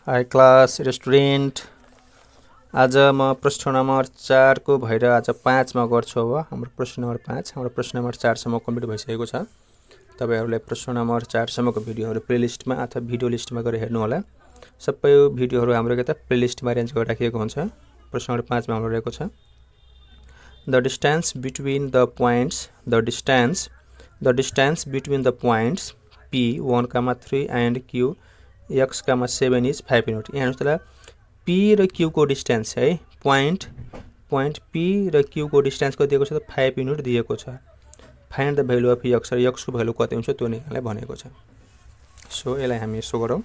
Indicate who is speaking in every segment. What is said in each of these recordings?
Speaker 1: High class student, आज म प्रश्न नम्बर 4 को भएर आज 5 मा गर्छु। अब हाम्रो प्रश्न नम्बर 5 हाम्रो प्रश्न नम्बर 4 सम्म कम्प्लिट भइसकेको छ। तपाईहरुले प्रश्न नम्बर 4 सम्मको भिडियोहरु प्लेलिस्टमा अथवा भिडियो लिस्टमा गएर हेर्नु होला। सबै भिडियोहरु हाम्रो के त प्लेलिस्टमा अरेन्ज गरेर राखिएको हुन्छ। प्रश्न नम्बर 5 मा हाम्रो रहेको छ The distance between the points P 1, 3 and Q x, 7 is 5 unit. यहाँ हेर्नुस् P र Q को डिस्टेन्स है, पोइन्ट P र Q को डिस्टेन्स कति दिएको छ त 5 युनिट दिएको छ। Find the value of x र x को भ्यालु कति हुन्छ त्यो निकाल्ने भनेको छ। सो यसलाई हामी यसो गरौँ।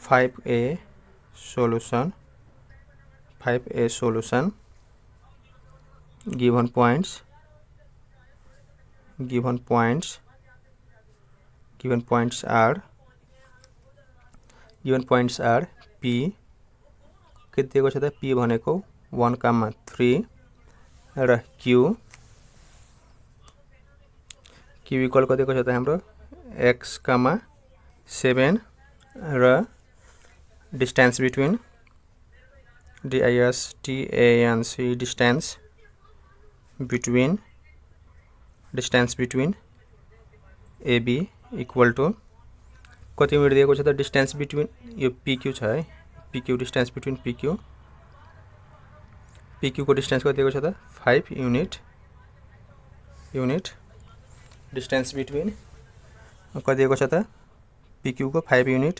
Speaker 1: Five A solution given points are P के दिएको छ त P भनेको 1, 3 र Q इक्वल कति दिएको छ त हाम्रो x, 7 र distance between distance between AB equal to कति युनिट दिएको छ त डिस्टेन्स बिट्विन यो PQ छ है, PQ डिस्टेन्स बिट्विन PQ को डिस्टेन्स कति दिएको छ त 5 युनिट डिस्टेन्स बिट्विन कति दिएको छ त PQ को 5 युनिट।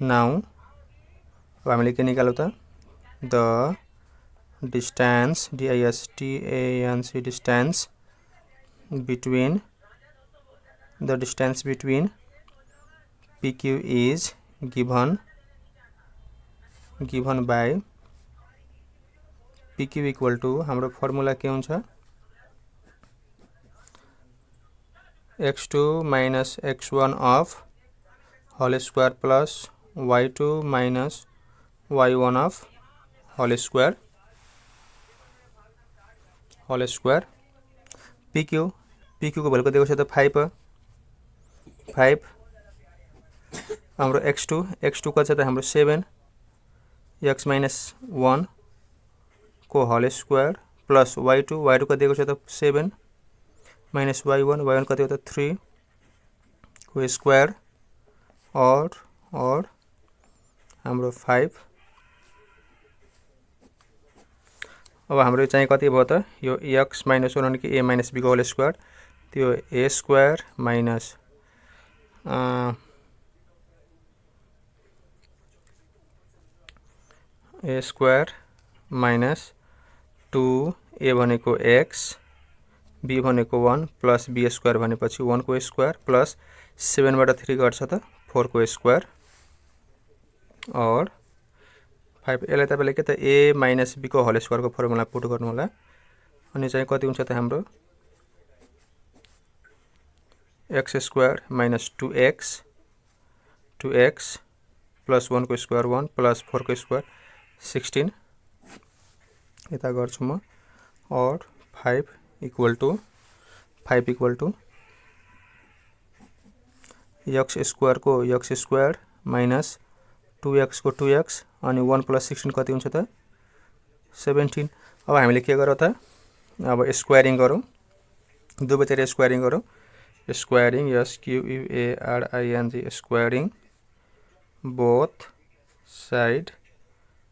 Speaker 1: नाउ अब हामीले के निकाल्यौ त the distance between PQ is given by PQ equal to हाम्रो फर्मुला के हुन्छ x2 minus x1 of whole square plus y2 minus y1 of whole square PQ को भ्यालु कति दिएको छ त 5 हाम्रो x2 कति छ त हाम्रो 7 x minus 1 को होल स्क्वायर प्लस y2 कति दिएको छ त 7 minus y1 कति हो त 3 को स्क्वायर और हाम्रो 5। अब हाम्रो चाहिँ कति भयो त यो x minus 1 अनि a minus b को होल स्क्वायर त्यो a square minus a square minus 2a भनेको x, b भनेको 1 प्लस b स्क्वायर भनेपछि 1 को स्क्वायर प्लस 7 बाट 3 घट्छ त 4 को स्क्वायर और 5। यसलाई तपाईले के त a माइनस b को होल स्क्वायर को फर्मुला पुट गर्नु होला अनि चाहिँ कति हुन्छ त हाम्रो x square minus 2x plus 1 को स्क्वायर 1 प्लस 4 को स्क्वायर 16 यता गर्छु म और 5 equal to x square minus 2x को 2x अनि 1 प्लस 16 कति हुन्छ त 17। अब हामीले के गरौँ त अब स्क्वायरिङ गरौँ, दुवैतिर स्क्वायरिङ गरौँ। स्क्वायरिङ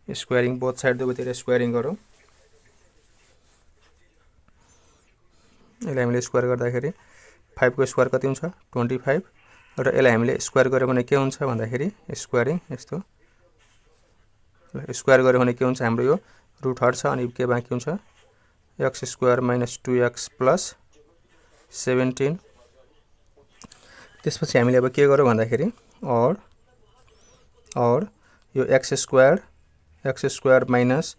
Speaker 1: स्क्वायरिङ बोथ साइड दुवैतिर स्क्वायरिङ गरौँ। यसलाई हामीले स्क्वायर गर्दाखेरि 5 को स्क्वायर कति हुन्छ 25 र यसलाई हामीले स्क्वायर गर्यो भने के हुन्छ भन्दाखेरि स्क्वायरिङ यस्तो स्क्वायर गर्यो भने के हुन्छ हाम्रो यो रुट हट्छ अनि के बाँकी हुन्छ x square minus 2x plus 17। त्यसपछि हामीले अब के गरौँ भन्दाखेरि और यो x square minus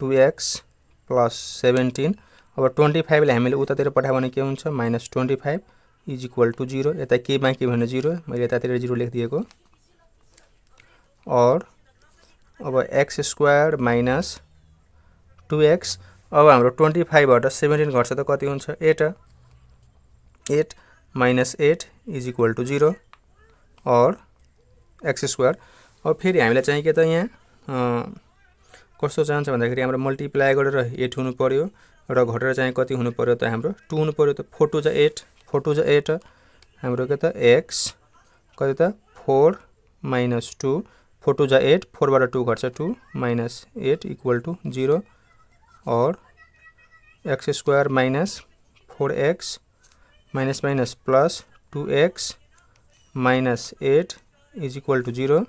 Speaker 1: 2x plus 17 अब 25 लाई हामीले उतातिर पठायो भने के हुन्छ माइनस 25 इज इक्वल टु 0। यता के बाँकी भने 0, मैले यतातिर 0 लेखिदिएको और अब x स्क्वायर माइनस 2x अब हाम्रो 25 बाट 17 घट्छ त कति हुन्छ 8। 8 माइनस 8 इज इक्वल टू 0 और एक्स स्क्वायर। अब फेरि हामीलाई चाहिँ के त यहाँ कस्तो चाहन्छ भन्दाखेरि हाम्रो मल्टिप्लाई गरेर 8 हुनु पर्यो र घटेर चाहिँ कति हुनु पर्यो त हाम्रो 2 हुनु पर्यो। त 4 2 जा 8 4 2 जा 8 हाम्रो के त एक्स कति त 4 माइनस 2 4 2 जा 8 4 बाट 2 घट्छ 2 माइनस 8 इक्वल टू 0 और x square minus 4x minus minus plus 2x minus 8 is equal to 0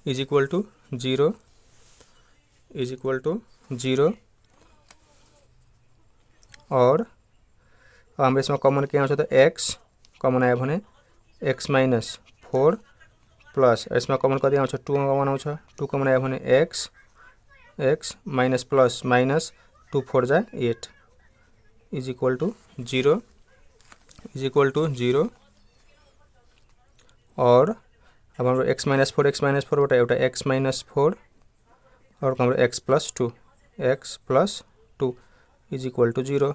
Speaker 1: is equal to 0 is equal to 0 और हाम्रो यसमा कमन के आउँछ त x कमन आयो भने x माइनस 4 प्लस यसमा कमन कति आउँछ 2 कमन आउँछ 2 कमन आयो भने x माइनस प्लस माइनस 2 4 जा 8 is equal to 0 is equal to 0 और अब हाम्रो x माइनस 4 बाट एउटा x माइनस 4 और हाम्रो x plus 2 is equal to 0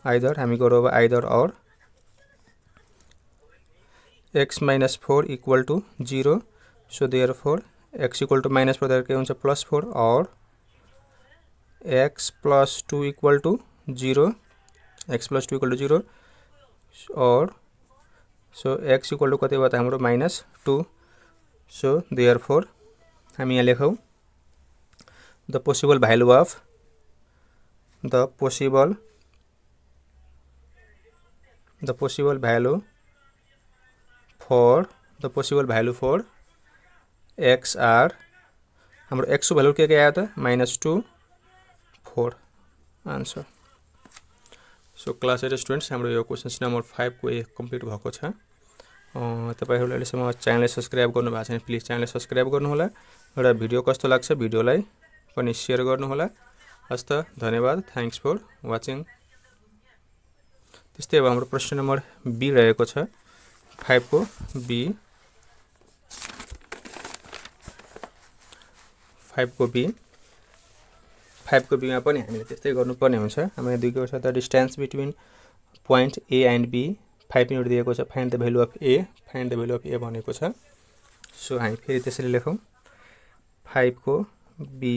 Speaker 1: either हामी गरौँ अब आइदर और x minus 4 equal to 0 so therefore x equal to minus 4 के हुन्छ प्लस 4 और x plus 2 equal to 0 x plus 2 equal to 0 और सो x इक्वल टू कति भयो त हाम्रो माइनस 2 सो देयरफोर हामी यहाँ लेखौँ the possible value of the possible value for x are हाम्रो x को भ्यालु के आयो त minus 2 4 answer. So class 8 students हाम्रो यो क्वेसन नम्बर 5 को कम्प्लिट भएको छ। तपाईहरुले अहिलेसम्म च्यानललाई सब्स्क्राइब गर्नु भएको छैन प्लिज च्यानललाई सब्स्क्राइब गर्नु होला र भिडियो कस्तो लाग्छ भिडियोलाई पनि शेयर गर्नु होला। हस्त धन्यवाद थ्यांक्स फर वाचिङ। त्यस्तै अब हाम्रो प्रश्न नम्बर बी रहेको छ 5 को बी 5 को बी मा पनि हामीले त्यस्तै गर्नुपर्ने हुन्छ। हामीले दिएको छ the distance between point A and B 5 minute दिएको छ find the value of A भनेको छ। सो हामी फेरि त्यसरी लेखौँ 5 को B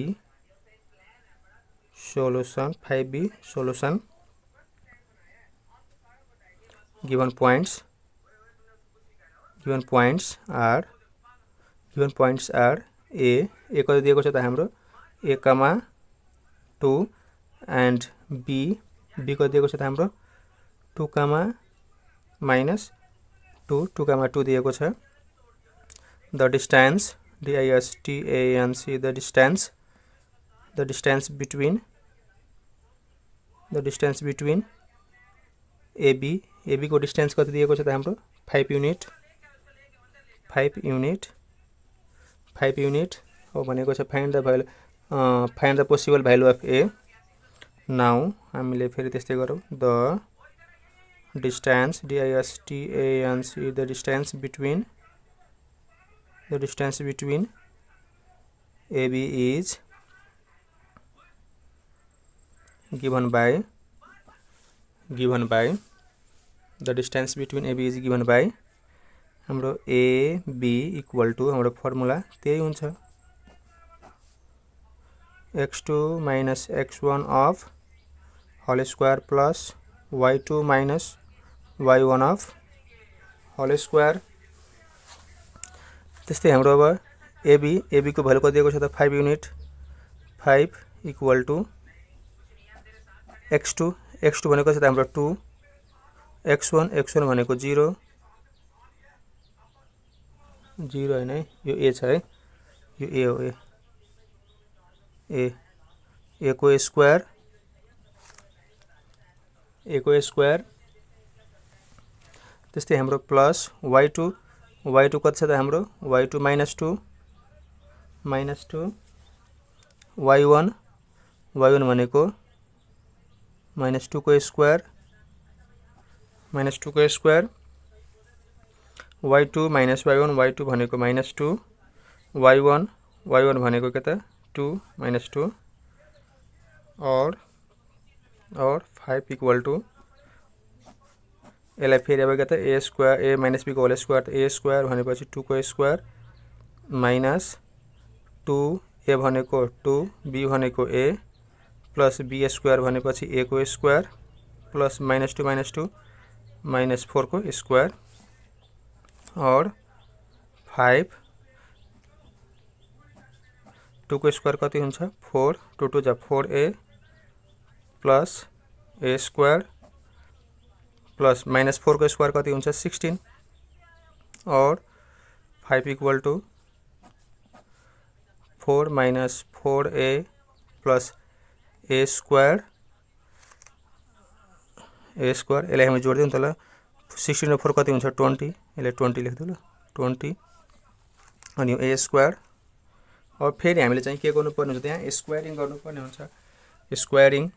Speaker 1: solution 5b solution given points are a कति दिएको छ त हाम्रो a, 2 and b कति दिएको छ त हाम्रो 2, minus 2 दिएको छ। the distance the distance between AB को डिस्टेंस कति दिएको छ त हाम्रो 5 युनिट हो भनेको छ find the possible value of A। Now हामीले फेरि त्यस्तै गरौँ the distance the distance between AB is given by the distance between AB is given by हाम्रो AB इक्वल टू हाम्रो फर्मुला त्यही हुन्छ x2 minus x1 of whole square plus y2 minus y1 of whole square। त्यस्तै हाम्रो अब AB को value कति दिएको छ त 5 युनिट 5 इक्वल टू x2 भनेको छ त हाम्रो 2 x1 भनेको 0 हैन है यो a छ है यो a हो a को स्क्वायर त्यस्तै हाम्रो प्लस y2 कति छ त हाम्रो y2 minus 2 y1 भनेको -2 को square y2 minus y1 y2 भनेको -2 y1 भनेको के त 2 minus 2 और और 5 इक्वल टू यसलाई फेरि अब के त ए स्क्वायर ए माइनस बी को होल स्क्वायर त ए स्क्वायर भनेपछि 2 को स्क्वायर माइनस 2 ए भनेको 2 बी भनेको ए प्लस बी स्क्वायर भनेपछि ए को स्क्वायर प्लस -2 -4 को स्क्वायर और 5 2 को स्क्वायर कति हुन्छ 4 2 2 जा 4a plus a square plus -4 को स्क्वायर कति हुन्छ 16 और 5 equal to 4 minus 4a plus a square यसलाई हामी जोड्दियौँ त ल 16 र 4 कति हुन्छ 20 यसलाई 20 लेख्दिउँ ल 20 अनि ए स्क्वायर और फेरि हामीले चाहिँ के गर्नुपर्ने हुन्छ त्यहाँ स्क्वायरिङ गर्नुपर्ने हुन्छ squaring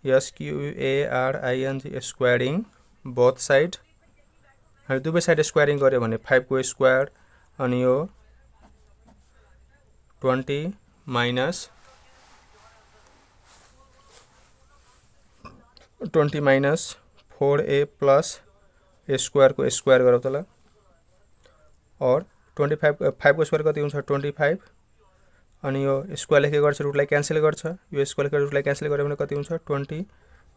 Speaker 1: SQUARING squaring both side हामी दुवै साइड स्क्वायरिङ गर्यो भने 5 को स्क्वायर अनि यो 20 minus 4a plus a square को स्क्वायर गरौँ त ल और 5 को स्क्वायर कति हुन्छ 25 अनि यो स्क्वायरले के गर्छ रुटलाई क्यान्सल गर्छ यो स्क्वायरले रुटलाई क्यान्सल गर्यो भने कति हुन्छ 20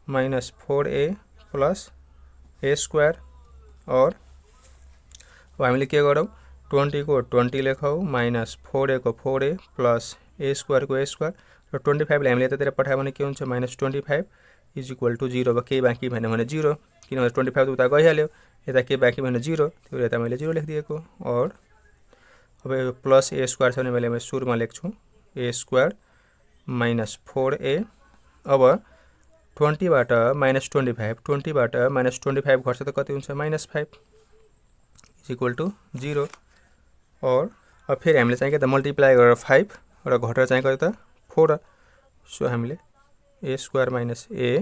Speaker 1: minus 4a plus a square और अब हामीले के गरौँ 20 को 20 लेखौँ माइनस 4a को 4a प्लस ए स्क्वायर को ए स्क्वायर र 25 ले हामीले यतातिर पठायो भने के हुन्छ -25 इज इक्वल टू 0 अब केही बाँकी भएन भने 0 किनभने 25 उता गइहाल्यो यता के बाँकी भएन 0 त्यो यता मैले 0 लेखिदिएको और अब यो प्लस ए स्क्वायर छ भने मैले सुरुमा लेख्छु ए स्क्वायर माइनस 4a अब 20 बाट -25 20 बाट -25 घट्छ त कति हुन्छ -5 इज इक्वल टू 0 और अब फेरि हामीले चाहिँ के त मल्टिप्लाई गरेर 5 र घटेर चाहिँ कति त 4 सो हामीले ए स्क्वायर माइनस ए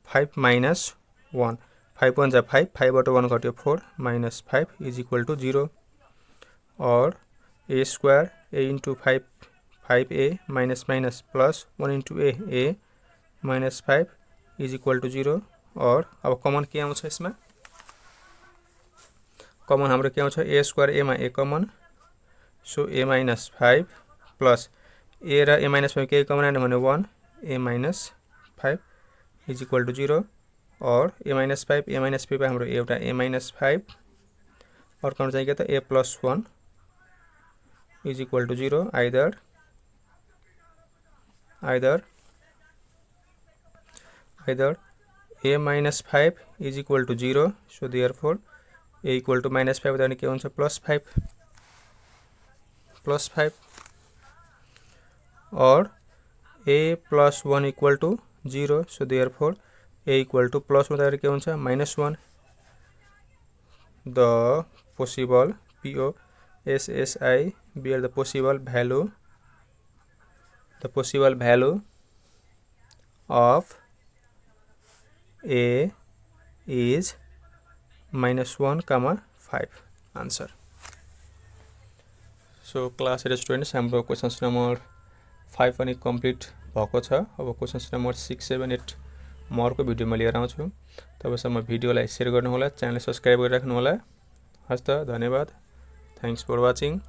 Speaker 1: 5 माइनस 1 5 1 जा 5 5 बाट 1 घट्यो 4 माइनस 5 इज इक्वल टू 0 और a square a into 5a minus minus plus 1 into a minus 5 is equal to 0 और अब कमन के आउँछ यसमा कमन हाम्रो के आउँछ ए स्क्वायर ए मा ए कमन सो ए माइनस 5 प्लस ए र ए माइनस 5 के कमन आएन भने 1 ए माइनस 5 इज इक्वल टू 0 और ए माइनस 5 हाम्रो एउटा ए माइनस 5 और कमन चाहिँ के त ए plus 1 is equal to 0 either a minus 5 is equal to 0 so therefore a equal to minus 5 then के हुन्छ plus 5 और a plus 1 equal to 0 so therefore a equal to plus 1 then के हुन्छ -1 the possible POSSI bear the possible value of a is -1, 5 answer. So class students हाम्रो questions number 5 पनि complete भएको छ अब क्वेशन्स नम्बर 6 7 8 म अर्को भिडियोमा लिएर आउँछु तबसम्म भिडियोलाई शेयर गर्नु होला च्यानल सब्स्क्राइब गरिराख्नु होला हस्त धन्यवाद Thanks for watching.